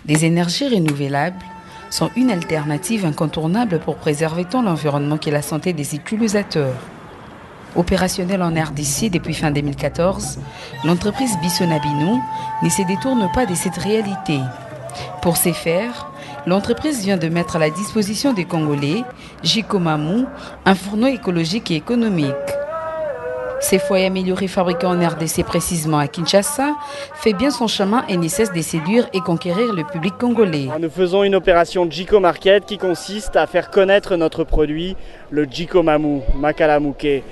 Les énergies renouvelables sont une alternative incontournable pour préserver tant l'environnement que la santé des utilisateurs. Opérationnelle en RDC depuis fin 2014, l'entreprise Bissonabino ne se détourne pas de cette réalité. Pour ce faire, l'entreprise vient de mettre à la disposition des Congolais, Jikomamu, un fourneau écologique et économique. Ces foyers améliorés fabriqués en RDC précisément à Kinshasa fait bien son chemin et ne cesse de séduire et conquérir le public congolais. Nous faisons une opération Jiko Market qui consiste à faire connaître notre produit, le Jikomamu, Makala Muke.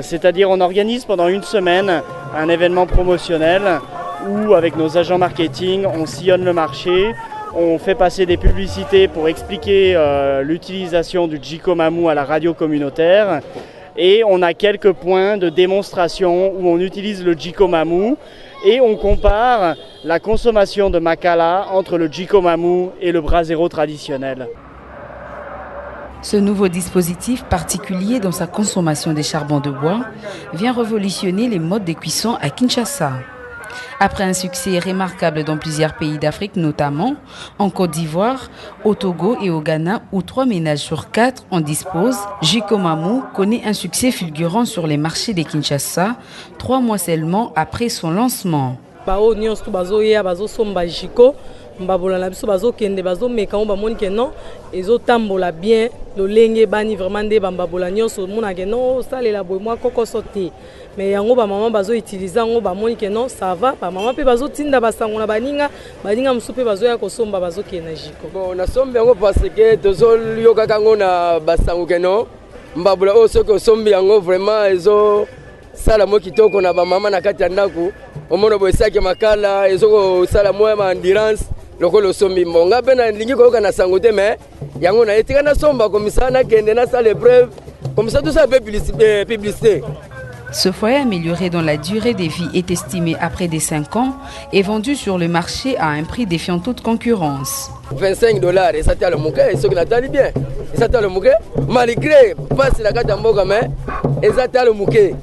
C'est-à-dire on organise pendant une semaine un événement promotionnel où avec nos agents marketing on sillonne le marché, on fait passer des publicités pour expliquer l'utilisation du Jikomamu à la radio communautaire. Et on a quelques points de démonstration où on utilise le Jikomamu et on compare la consommation de Makala entre le Jikomamu et le brasero traditionnel. Ce nouveau dispositif particulier dans sa consommation des charbons de bois vient révolutionner les modes de cuisson à Kinshasa. Après un succès remarquable dans plusieurs pays d'Afrique, notamment en Côte d'Ivoire, au Togo et au Ghana, où 3 ménages sur 4 en disposent, Jikomamu connaît un succès fulgurant sur les marchés de Kinshasa, 3 mois seulement après son lancement. Mbabola na biso bazokende bazomeka on bamoni ke non ezotambola bien lolenge bani vraiment nde bambabola nyonso mona ke non salela boy moi kokoso te mais yango ba maman bazo utiliser ngo bamoni ke non ça va ba maman pe bazotinda basango na baninga musu pe bazoya kosomba bazokena jiko bon na sombe yango parce que tozolioka kango na basango ke non mbabola o soko sombi yango vraiment ezo sala mo kitoko na ba mama na kati ya ndako omona boesaki makala ezoko sala mo ma endurance lokolo sombi monga pena lingi koyoka na sango te mais yango na etika na somba komisa na kende na salle épreuve comme ça tout ça publicité. Ce foyer amélioré dont la durée de vie est estimée à près de 5 ans est vendu sur le marché à un prix défiant toute concurrence. $25 et ça tient le mouké et ce qui n'attend bien. Et ça tient le mouké malgré pas la carte en boga mais et ça tient le mouké.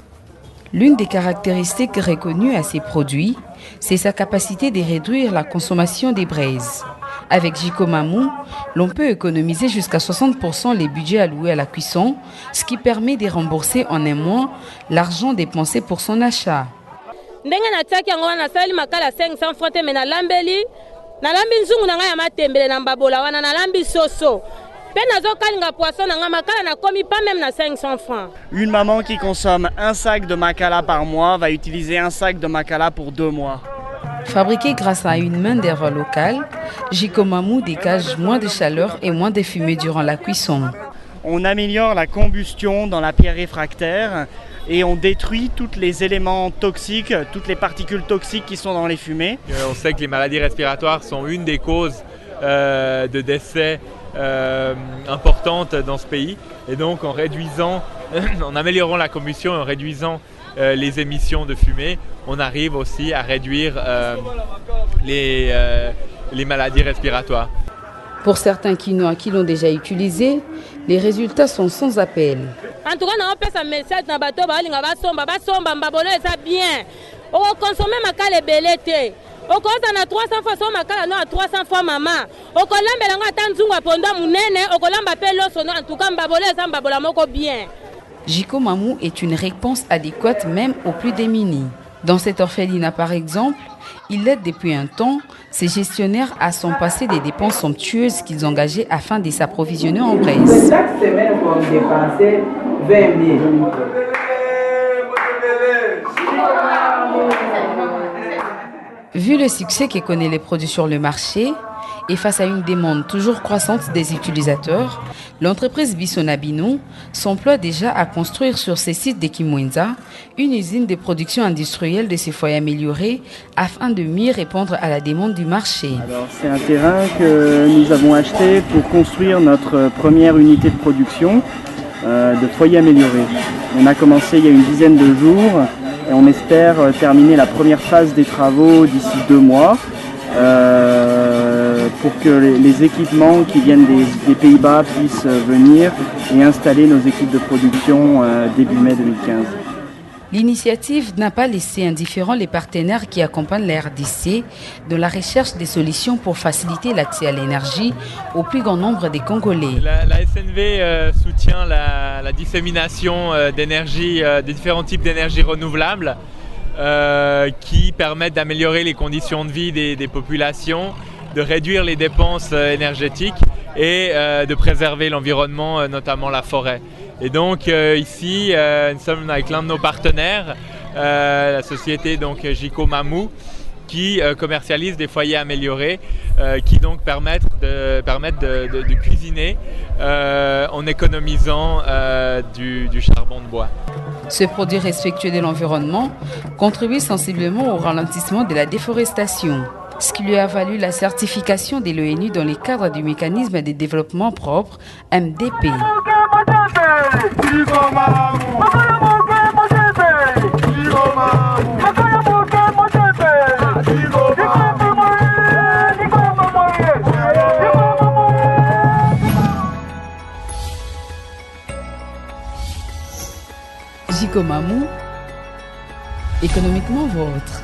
L'une des caractéristiques reconnues à ces produits, c'est sa capacité de réduire la consommation des braises. Avec Jikomamu, l'on peut économiser jusqu'à 60% les budgets alloués à la cuisson, ce qui permet de rembourser en un mois l'argent dépensé pour son achat. Une maman qui consomme un sac de Makala par mois va utiliser un sac de Makala pour 2 mois. Fabriqué grâce à une main-d'œuvre locale, Jikomamu dégage moins de chaleur et moins de fumée durant la cuisson. On améliore la combustion dans la pierre réfractaire et on détruit tous les éléments toxiques, toutes les particules toxiques qui sont dans les fumées. On sait que les maladies respiratoires sont une des causes de décès importantes dans ce pays. Et donc en réduisant, en améliorant la combustion, en réduisant les émissions de fumée, on arrive aussi à réduire les maladies respiratoires. Pour certains qui l'ont déjà utilisé, les résultats sont sans appel. En tout cas, on peut un message dans bateau, basomba, mbabolo ça bien. On consomme makala belete. On consomme à 300 fois son makala non à 300 fois maman. On colombe lango tanzunga ponda munene, on colombe pelo sono en tout cas mbabolo ça mbabola moko bien. Jikomamu est une réponse adéquate même aux plus démunis. Dans cet orphelinat par exemple, il aide depuis un temps ses gestionnaires à s'en passer des dépenses somptueuses qu'ils engageaient afin de s'approvisionner en braise. Chaque semaine, on dépensait 20 000. Vu le succès que connaît les produits sur le marché et face à une demande toujours croissante des utilisateurs, l'entreprise Bissonabino s'emploie déjà à construire sur ses sites de Kimwenza une usine de production industrielle de ces foyers améliorés afin de mieux répondre à la demande du marché. Alors, c'est un terrain que nous avons acheté pour construire notre première unité de production de foyers améliorés. On a commencé il y a une dizaine de jours et on espère terminer la première phase des travaux d'ici 2 mois. Pour que les équipements qui viennent des Pays-Bas puissent venir et installer nos équipes de production début mai 2015. L'initiative n'a pas laissé indifférents les partenaires qui accompagnent la RDC dans la recherche des solutions pour faciliter l'accès à l'énergie au plus grand nombre des Congolais. La SNV soutient la dissémination d'énergie, des différents types d'énergie renouvelables qui permettent d'améliorer les conditions de vie des populations, de réduire les dépenses énergétiques et de préserver l'environnement, notamment la forêt. Et donc ici, nous sommes avec l'un de nos partenaires, la société donc Jiko Mamou, qui commercialise des foyers améliorés, qui donc permettent de cuisiner en économisant du charbon de bois. Ce produit respectueux de l'environnement contribue sensiblement au ralentissement de la déforestation, ce qui lui a valu la certification de l'ONU dans le cadre du mécanisme de développement propre MDP. Jiko Mamou, économiquement vôtre.